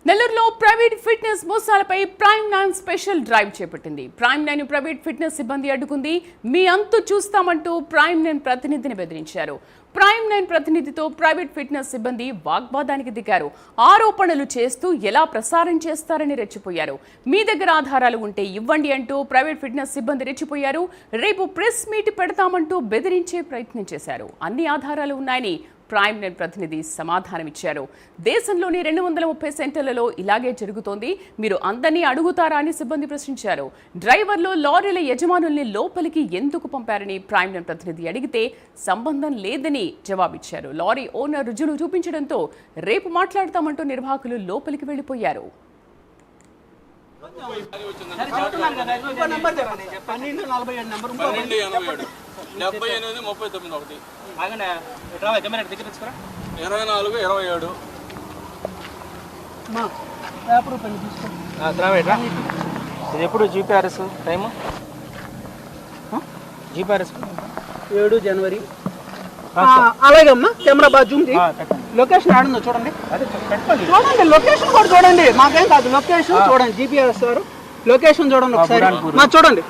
నెల్లూరులో private fitness మోసాలపై Prime 9 special drive చేపట్టింది. ప్రైమ్ 9 ప్రైవేట్ ఫిట్నెస్ సిబ్బంది అడ్డుకుంది. మీ అంతు చూస్తామంటూ ప్రైమ్ 9 ప్రతినిధిని బెదిరించారు. ప్రైమ్ 9 ప్రతినిధితో ప్రైవేట్ ఫిట్నెస్ సిబ్బంది వాగ్వాదానికి దిగారు. ఆరోపణలు చేస్తూ ఎలా ప్రసారం చేస్తారని రెచ్చిపోయారు. మీ దగ్గర ఆధారాలు ఉంటే ఇవ్వండి అంటూ ప్రైవేట్ ఫిట్నెస్ సిబ్బంది రెచ్చిపోయారు. రేపు ప్రెస్ మీట్ పెడతామంటూ బెదిరించే ప్రయత్నం చేశారు. అన్ని ఆధారాలు ఉన్నాయని ప్రైమ్ 9 ప్రతినిధి సమాధానమిచ్చారు. దేశంలోని 230 సెంటర్లలో ఇలాగే జరుగుతోంది. మీరు అందరినీ అడుగుతారా అని సిబ్బంది ప్రశ్నించారు. డ్రైవర్లు లారీల యజమానుల్ని లోపలికి ఎందుకు పంపారని ప్రైమ్ 9 ప్రతినిధి అడిగితే సంబంధం లేదని జవాబిచ్చారు. లారీ ఓనర్ రుజువులు చూపించడంతో రేపు మాట్లాడతామంటూ నిర్వాహకులు లోపలికి వెళ్లిపోయారు. ఇది ఎప్పుడు జీపీఆర్ఎస్ టైము? జీపీఆర్ఎస్ 7 జనవరి. అలాగే అమ్మా, కెమెరా బాగా జూమ్ చేయి. లొకేషన్ ఆడుందో చూడండి, చూడండి లొకేషన్ కూడా చూడండి. మాకేం కాదు, లొకేషన్ చూడండి. జీపీఆర్ఎస్ గారు లొకేషన్ చూడండి ఒకసారి. మా చూడండి,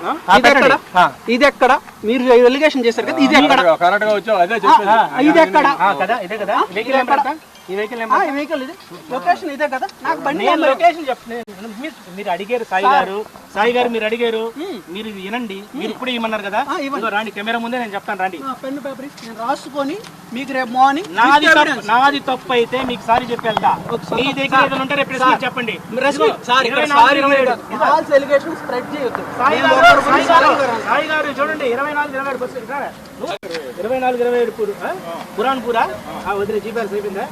ఇది ఎక్కడ మీరు ఎలిగేషన్ చేశారు కదా, ఇది ఎక్కడ, ఇది ఎక్కడ, ఈ వెహికల్ ఇది లొకేషన్ ఇదే కదా. నాకు బండి లొకేషన్ చెప్పండి. మీరు అడిగారు సాయి గారు మీరు అడిగారు, మీరు వినండి. మీరు ఇప్పుడు ఇవ్వమన్నారు కదా, రాండి కెమెరా ముందే నేను చెప్తాను. రండి, పెన్ను పేపర్ నేను రాసుకొని మీకు రేపు మార్నింగ్. నాది తప్పు అయితే మీకు సారీ చెప్పి వెళ్తా. మీ దగ్గర ఏదైనా ఉంటే రేపు చెప్పండి. సాయి గారు చూడండి, 24-27 పురాన్పూరా వదిలే జీపీఆర్ఎస్ అయిపోయిందా?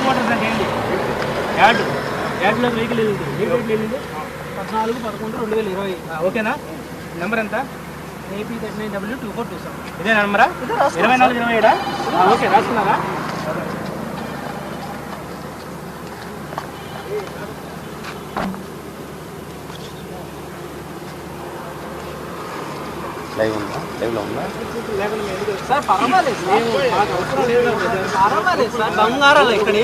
మోటార్స్ అంటే ఏంటి? యాడ్లో వెహికల్ వెళ్ళింది 14-11-2020. ఓకేనా? నెంబర్ ఎంత? AP 39W2427. ఇదే నెంబరా? 24-27. ఓకే, రాసుకున్నారా? సార్ పర్వాలేదు సార్, బంగారాలు ఇక్కడ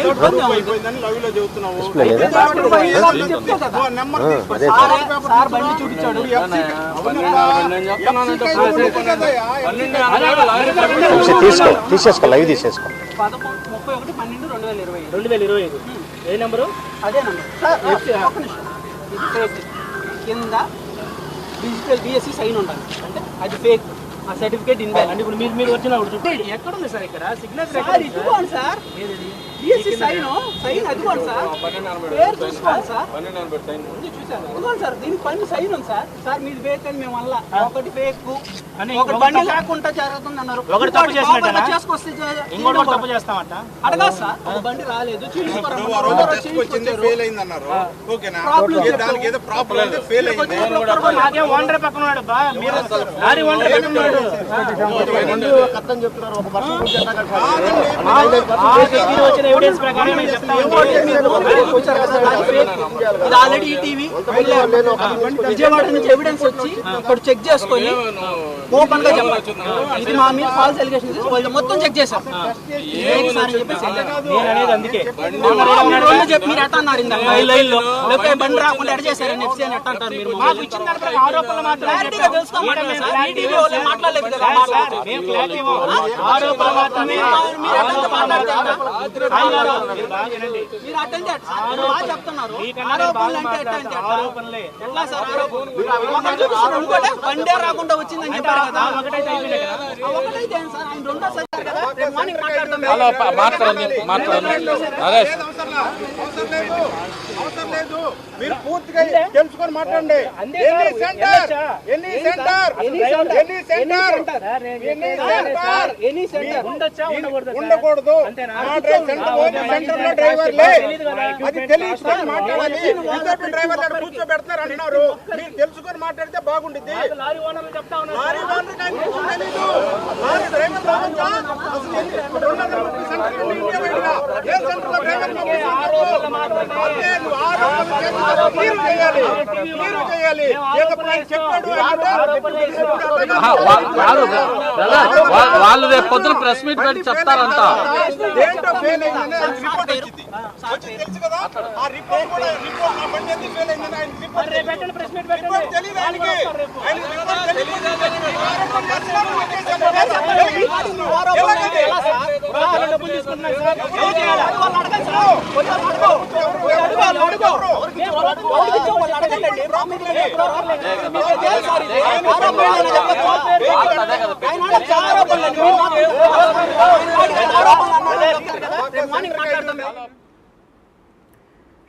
సార్ బండి చూపించాడు. తీసేసుకో, లైవ్ తీసేసుకో. 31-12-2025. ఏ నెంబరు? అదే నెంబర్ సార్. కింద డిజిటల్ BSc సైన్ ఉండాలి, అంటే అది ఫేక్. ఆ సర్టిఫికేట్ ఇన్వాలిడ్. అంటే ఇప్పుడు మీరు వచ్చిన ఎక్కడ ఉంది సార్? ఇక్కడ సిగ్నేచర్ ఇదిగోండి సార్, BSc సైన్ అదిగోండి సార్, పేరు చూసుకోండి సార్. ఇదిగోండి సార్, దీనికి పైన సైన్ ఉంది సార్. సార్ మీది ఫేక్ అని మేము వల్ల ఒకటి ఫేక్, ఒకటి బండి లేకుండా జరుగుతుంది అన్నారు. ఒకటి తప్పు చేసినట్టు చేసుకొస్తే ఇంకోటి తప్పు చేస్తామంట. అడగా సార్, ఒక బండి రాలేదు, నాకేం ఓనర్ పక్కన ఉన్నాడు బా, మీరు లారీ ఓనర్ పక్కన ఉన్నాడు. వచ్చిన ఎవిడెన్స్ ప్రకారం నేను చెప్తాను. ఇది ఆల్రెడీ ఈటీవీ విజయవాడ నుంచి ఎవిడెన్స్ వచ్చి ఇక్కడ చెక్ చేసుకొని ఓపెన్ గా చెప్పాలి. ఇది మా మీద ఫాల్స్ ఎలిగేషన్ మొత్తం చెక్ చేశారు. నేను అనేది అందుకే చెప్పి మీరు ఎట్లా అన్నారు ఇందాక లైన్ లో, లేకపోతే బండి రాకుండా ఎడ చేశారని ఎఫ్సీ అని ఎట్లా అంటారు మీరు? మాకు ఇచ్చిన దానిపై ఆరోపణలు మాత్రమే మాట్లాడలేదు కదా. ఆరోపణలు మాత్రమే. మీరు అటెండ్ చెప్తున్నారు ఆరోపణలే. ఎట్లా సార్ ఆరోపణలు? బండే రాకుండా వచ్చిందని చెప్పారు కదా. ఒకటైతే సార్ ఆయన రెండో సార్ కదా, మార్నింగ్ మాట్లాడతాం. అవసరం లేదు, మీరు పూర్తిగా తెలుసుకొని మాట్లాడండి. ఉండకూడదు. డ్రైవర్లే అది తెలుసుకొని మాట్లాడాలి. డ్రైవర్లు కూర్చోబెడతారు అంటున్నారు, మీరు తెలుసుకొని మాట్లాడితే బాగుంటుంది. లారీ ఓనర్ తెలీదు, లారీ డ్రైవర్ ఏ సెంటర్లో డ్రైవర్ అదే నువ్వు ఆరోపణలు చేస్తున్నావు. మీరు చేయాలి ఏదో ఆయన చెప్పాడు వాళ్ళు రేపు పొద్దున ప్రెస్ మీట్ పెట్టి చెప్తారంట. ఏంటో ఫెయిల్ అయిందని ఆయన రిపోర్ట్ వచ్చింది. తెలుసు కదా ఆ రిపోర్ట్ కూడా రిపోర్ట్ నా బండి ఎందుకు ఫెయిల్ అయిందని ఆయన రిపోర్ట్ తెలియదు ఆయనకి. ఆయన రిపోర్ట్ తెలియదు.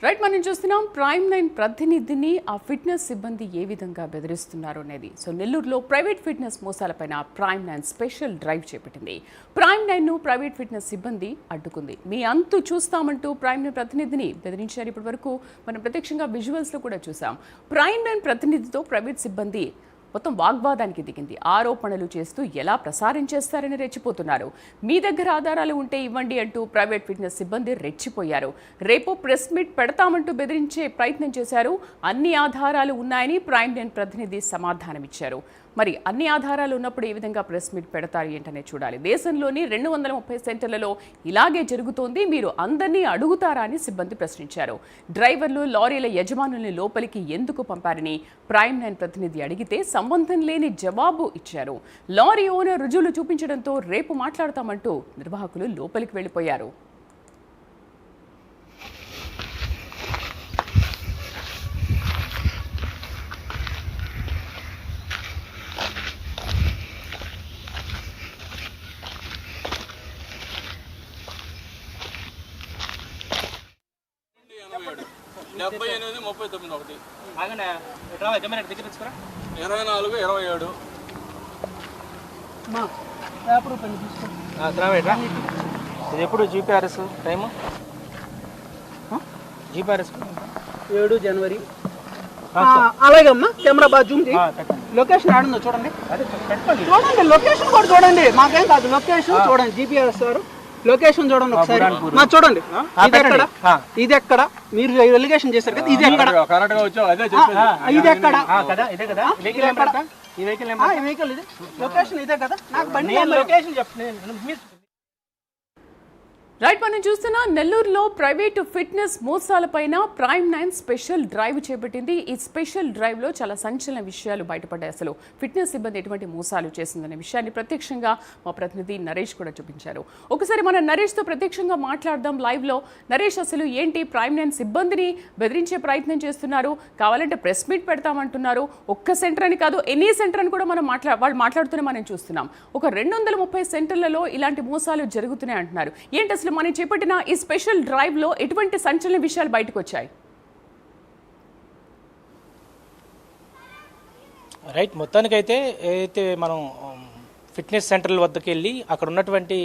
రైట్, మనం చూస్తున్నాం ప్రైమ్9 ప్రతినిధిని ఆ ఫిట్నెస్ సిబ్బంది ఏ విధంగా బెదిరిస్తున్నారు అనేది. సో నెల్లూరులో ప్రైవేట్ ఫిట్నెస్ మోసాలపైన ప్రైమ్9 స్పెషల్ డ్రైవ్ చేపట్టింది. ప్రైమ్9ను ప్రైవేట్ ఫిట్నెస్ సిబ్బంది అడ్డుకుంది. మీ అంతు చూస్తామంటూ ప్రైమ్9 ప్రతినిధిని బెదిరించారు. ఇప్పటి వరకు మనం ప్రత్యక్షంగా విజువల్స్లో కూడా చూసాం. ప్రైమ్9 ప్రతినిధితో ప్రైవేట్ సిబ్బంది మొత్తం వాగ్వాదానికి దిగింది. ఆరోపణలు చేస్తూ ఎలా ప్రసారం చేస్తారని రెచ్చిపోతున్నారు. మీ దగ్గర ఆధారాలు ఉంటే ఇవ్వండి అంటూ ప్రైవేట్ ఫిట్నెస్ సిబ్బంది రెచ్చిపోయారు. రేపు ప్రెస్ మీట్ పెడతామంటూ బెదిరించే ప్రయత్నం చేశారు. అన్ని ఆధారాలు ఉన్నాయని ప్రైమ్9 ప్రతినిధి సమాధానమిచ్చారు. మరి అన్ని ఆధారాలు ఉన్నప్పుడు ఏ విధంగా ప్రెస్ మీట్ పెడతారు ఏంటనే చూడాలి. దేశంలోని 230 సెంటర్లలో ఇలాగే జరుగుతోంది, మీరు అందరినీ అడుగుతారా అని సిబ్బంది ప్రశ్నించారు. డ్రైవర్లు, లారీల యజమానుల్ని లోపలికి ఎందుకు పంపారని ప్రైమ్9 ప్రతినిధి అడిగితే సంబంధం లేని జవాబు ఇచ్చారు. లారీ ఓనర్ రుజువులు చూపించడంతో రేపు మాట్లాడతామంటూ నిర్వాహకులు లోపలికి వెళ్లిపోయారు. కెమెరా దగ్గర తెచ్చుకోరా. 24, 27 ఇది ఎప్పుడు జీపీఆర్ఎస్ టైము? జీపీఆర్ఎస్ 7 జనవరి. అలాగే అమ్మా, కెమెరా బాగా జూమ్ చేయి. లొకేషన్ ఆడుందో చూడండి. చూడండి లొకేషన్ కూడా చూడండి, మాకేం కాదు. లొకేషన్ చూడండి, జీపీఆర్ఎస్ సార్ లొకేషన్ చూడండి ఒకసారి. చూడండి ఇది ఎక్కడ, మీరు ఎలిగేషన్ చేశారు కదా, ఇది ఎక్కడ, కరెక్ట్ గా వచ్చావు. అదే చెప్పేది. ఇది ఎక్కడ, ఇదే కదా వెహికల్ ఈ వెహికల్ ఈ వెహికల్ ఇది లొకేషన్ ఇదే కదా. నాకు బండి లొకేషన్ చెప్తాను. రైట్, మనం చూస్తున్న నెల్లూరులో ప్రైవేటు ఫిట్నెస్ మోసాలపైన ప్రైమ్9 స్పెషల్ డ్రైవ్ చేపట్టింది. ఈ స్పెషల్ డ్రైవ్లో చాలా సంచలన విషయాలు బయటపడ్డాయి. అసలు ఫిట్నెస్ సిబ్బంది ఎటువంటి మోసాలు చేసిందనే విషయాన్ని ప్రత్యక్షంగా మా ప్రతినిధి నరేష్ కూడా చూపించారు. ఒకసారి మనం నరేష్తో ప్రత్యక్షంగా మాట్లాడదాం లైవ్లో. నరేష్, అసలు ఏంటి ప్రైమ్9 సిబ్బందిని బెదిరించే ప్రయత్నం చేస్తున్నారు, కావాలంటే ప్రెస్ మీట్ పెడతామంటున్నారు. ఒక్క సెంటర్ అని కాదు, ఎనీ సెంటర్ అని కూడా మనం వాళ్ళు మాట్లాడుతూనే మనం చూస్తున్నాం. ఒక 230 సెంటర్లలో ఇలాంటి మోసాలు జరుగుతున్నాయి అంటున్నారు. ఏంటి అసలు మనం చేపట్టిన ఈ స్పెషల్ డ్రైవ్ లో ఎటువంటి సంచలన విషయాలు బయటకు వచ్చాయి? రైట్, మొత్తానికైతే ఏదైతే మనం ఫిట్నెస్ సెంటర్ల వద్దకు వెళ్ళి అక్కడ ఉన్నటువంటి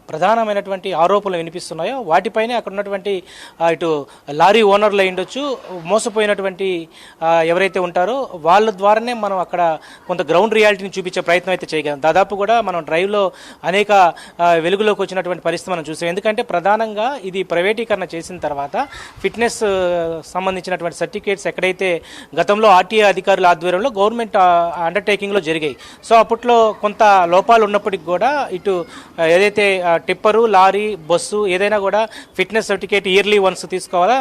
ప్రధానమైనటువంటి ఆరోపణలు వినిపిస్తున్నాయో వాటిపైనే అక్కడ ఉన్నటువంటి ఇటు లారీ ఓనర్లు అయ్యుండొచ్చు, మోసపోయినటువంటి ఎవరైతే ఉంటారో వాళ్ళ ద్వారానే మనం అక్కడ కొంత గ్రౌండ్ రియాలిటీని చూపించే ప్రయత్నం అయితే చేయగలం. దాదాపు కూడా మనం డ్రైవ్లో అనేక వెలుగులోకి వచ్చినటువంటి పరిస్థితి మనం చూసాం. ఎందుకంటే ప్రధానంగా ఇది ప్రైవేటీకరణ చేసిన తర్వాత ఫిట్నెస్ సంబంధించినటువంటి సర్టిఫికేట్స్ ఎక్కడైతే గతంలో ఆర్టీఏ అధికారుల ఆధ్వర్యంలో గవర్నమెంట్ అండర్టేకింగ్లో జరిగాయి. సో అప్పట్లో కొంత లోపాలు ఉన్నప్పటికి కూడా ఇటు ఏదైతే టిప్పరు, లారీ, బస్సు ఏదైనా కూడా ఫిట్నెస్ సర్టిఫికేట్ ఇయర్లీ వన్స్ తీసుకోవాలా.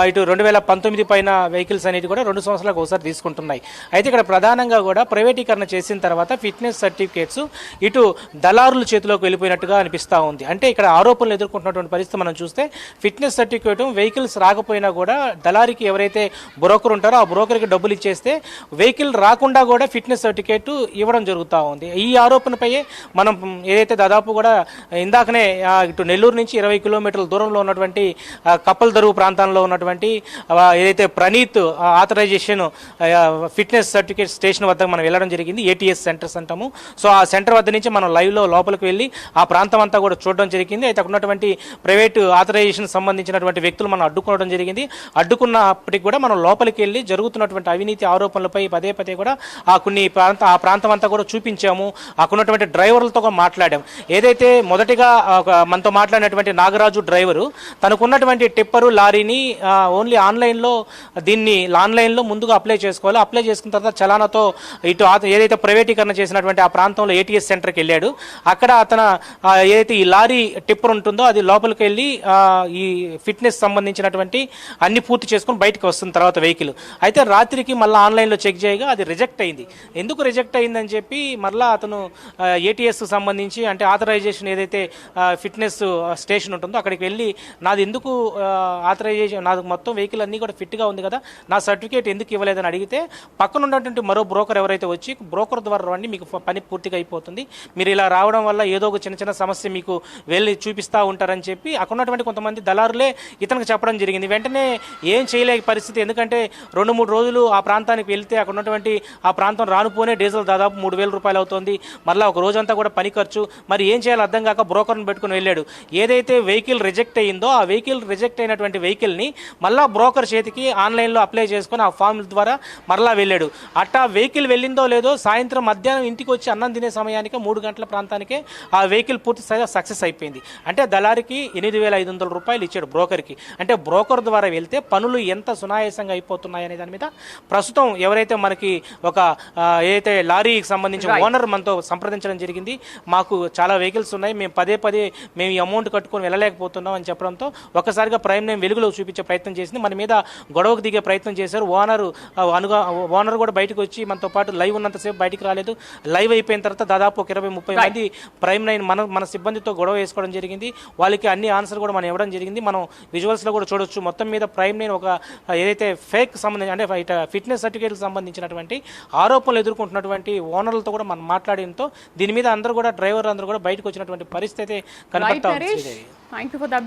ఇటు 2019 పైన వెహికల్స్ అనేది కూడా 2 సంవత్సరాలకు ఒకసారి తీసుకుంటున్నాయి. అయితే ఇక్కడ ప్రధానంగా కూడా ప్రైవేటీకరణ చేసిన తర్వాత ఫిట్నెస్ సర్టిఫికేట్స్ ఇటు దళారుల చేతిలోకి వెళ్ళిపోయినట్టుగా అనిపిస్తూ ఉంది. అంటే ఇక్కడ ఆరోపణలు ఎదుర్కొంటున్నటువంటి పరిస్థితి మనం చూస్తే ఫిట్నెస్ సర్టిఫికేట్ వెహికల్స్ రాకపోయినా కూడా దళారికి ఎవరైతే బ్రోకర్ ఉంటారో ఆ బ్రోకర్కి డబ్బులు ఇచ్చేస్తే వెహికల్ రాకుండా కూడా ఫిట్నెస్ సర్టిఫికేట్ ఇవ్వడం జరుగుతూ ఉంది. ఈ ఆరోపణపై మనం ఏదైతే దాదాపు కూడా ఇందాకనే ఇటు నెల్లూరు నుంచి 20 కిలోమీటర్ల దూరంలో ఉన్నటువంటి కప్పల్ దరువు ప్రాంతంలో ఉన్నటువంటి ఏదైతే Praneeth authorisation fitness certificate station వద్ద మనం వెళ్ళడం జరిగింది. ఏటీఎస్ సెంటర్స్ అంటాము. సో ఆ సెంటర్ వద్ద నుంచి మనం లైవ్లో లోపలికి వెళ్ళి ఆ ప్రాంతం అంతా కూడా చూడడం జరిగింది. అయితే అక్కడ ఉన్నటువంటి ప్రైవేట్ ఆథరైజేషన్ సంబంధించినటువంటి వ్యక్తులు మనం అడ్డుకోవడం జరిగింది. అడ్డుకున్నప్పటికీ కూడా మనం లోపలికి వెళ్ళి జరుగుతున్నటువంటి అవినీతి ఆరోపణలపై పదే పదే కూడా ఆ ప్రాంతం అంతా కూడా చూపించాము. అక్కడ ఉన్నటువంటి ఉన్నటువంటి డ్రైవర్లతో కూడా మాట్లాడాం. ఏదైతే మొదటిగా మనతో మాట్లాడినటువంటి నాగరాజు డ్రైవరు తనకున్నటువంటి టిప్పరు లారీని ఓన్లీ ఆన్లైన్లో ఆన్లైన్లో ముందుగా అప్లై చేసుకోవాలి. అప్లై చేసుకున్న తర్వాత చలానాతో ఇటు ఏదైతే ప్రైవేటీకరణ చేసినటువంటి ఆ ప్రాంతంలో ఏటీఎస్ సెంటర్కి వెళ్ళాడు. అక్కడ అతను ఏదైతే ఈ లారీ టిప్పర్ ఉంటుందో అది లోపలికి వెళ్ళి ఈ ఫిట్నెస్ సంబంధించినటువంటి అన్ని పూర్తి చేసుకుని బయటకు వస్తున్న తర్వాత వెహికల్ అయితే రాత్రికి మళ్ళీ ఆన్లైన్లో చెక్ చేయగా అది రిజెక్ట్ అయింది. ఎందుకు రిజెక్ట్ అయిందని చెప్పి మళ్ళీ అతను ఏటీఎస్ సంబంధించి అంటే ఆథరైజేషన్ ఏదైతే ఫిట్నెస్ స్టేషన్ ఉంటుందో అక్కడికి వెళ్ళి నాది ఎందుకు ఆథరైజేషన్ నాది మొత్తం వెహికల్ అన్నీ కూడా ఫిట్గా ఉంది కదా, నా సర్టిఫికేట్ ఎందుకు ఇవ్వలేదని అడిగితే పక్కన ఉన్నటువంటి మరో బ్రోకర్ ఎవరైతే వచ్చి బ్రోకర్ ద్వారా రండి మీకు పని పూర్తిగా అయిపోతుంది, మీరు ఇలా రావడం వల్ల ఏదో ఒక చిన్న చిన్న సమస్య మీకు వెళ్ళి చూపిస్తూ ఉంటారని చెప్పి అక్కడ ఉన్నటువంటి కొంతమంది దళారులే ఇతనికి చెప్పడం జరిగింది. వెంటనే ఏం చేయలేక పరిస్థితి, ఎందుకంటే 2-3 రోజులు ఆ ప్రాంతానికి వెళ్తే అక్కడ ఉన్నటువంటి ఆ ప్రాంతం రానుపోనే డీజిల్ దాదాపు 3,000 రూపాయలు అవుతుంది, మళ్ళీ ఒక రోజంతా కూడా పని ఖర్చు, మరి ఏం చేయాలో అర్థం కాక బ్రోకర్ని పెట్టుకుని వెళ్ళాడు. ఏదైతే వెహికల్ రిజెక్ట్ అయ్యిందో ఆ వెహికల్ రిజెక్ట్ అయినటువంటి వెహికల్ని మళ్ళీ బ్రోకర్ చేతికి ఆన్లైన్లో అప్లై చేసుకుని ఆ ఫామ్ ద్వారా మరలా వెళ్ళాడు. అట్టా వెహికల్ వెళ్ళిందో లేదో సాయంత్రం మధ్యాహ్నం ఇంటికి వచ్చి అన్నం తినే సమయానికి 3 గంటల ప్రాంతానికే ఆ వెహికల్ పూర్తి స్థాయిలో సక్సెస్ అయిపోయింది. అంటే దళారికి 8,500 రూపాయలు ఇచ్చాడు బ్రోకర్కి. అంటే బ్రోకర్ ద్వారా వెళ్తే పనులు ఎంత సునాయాసంగా అయిపోతున్నాయనే దాని మీద ప్రస్తుతం ఎవరైతే మనకి ఒక ఏదైతే లారీకి సంబంధించిన ఓనర్ మనతో సంప్రదించడం జరిగింది. మాకు చాలా వెహికల్స్ ఉన్నాయి, మేము పదే మేము ఈ అమౌంట్ కట్టుకొని వెళ్ళలేకపోతున్నాం అని చెప్పడంతో ఒకసారిగా ప్రైమ్ నైన్ వెలుగులో చూపించే ప్రయత్నం చేసింది. మన మీద గొడవకు దిగే ప్రయత్నం చేశారు. ఓనర్ కూడా బయటకు వచ్చి మనతో పాటు లైవ్ ఉన్నంతసేపు బయటికి రాలేదు. లైవ్ అయిపోయిన తర్వాత దాదాపు ఒక 20-30 మంది ప్రైమ్ నైన్ మన సిబ్బందితో గొడవ వేసుకోవడం జరిగింది. వాళ్ళకి అన్ని ఆన్సర్ కూడా మనం ఇవ్వడం జరిగింది. మనం విజువల్స్లో కూడా చూడొచ్చు. మొత్తం మీద ప్రైమ్ నైన్ ఒక ఏదైతే ఫేక్ సంబంధించి అంటే ఫిట్నెస్ సర్టిఫికేట్కి సంబంధించినటువంటి ఆరోపణలు ఎదుర్కొంటున్నటువంటి ఓనర్లతో కూడా మనం మాట్లాడడంతో దీని మీద అందరూ కూడా డ్రైవర్లు అందరూ కూడా బయటకు వచ్చినటువంటి పరిస్థితి కనపడతా ఉంది. Thank you for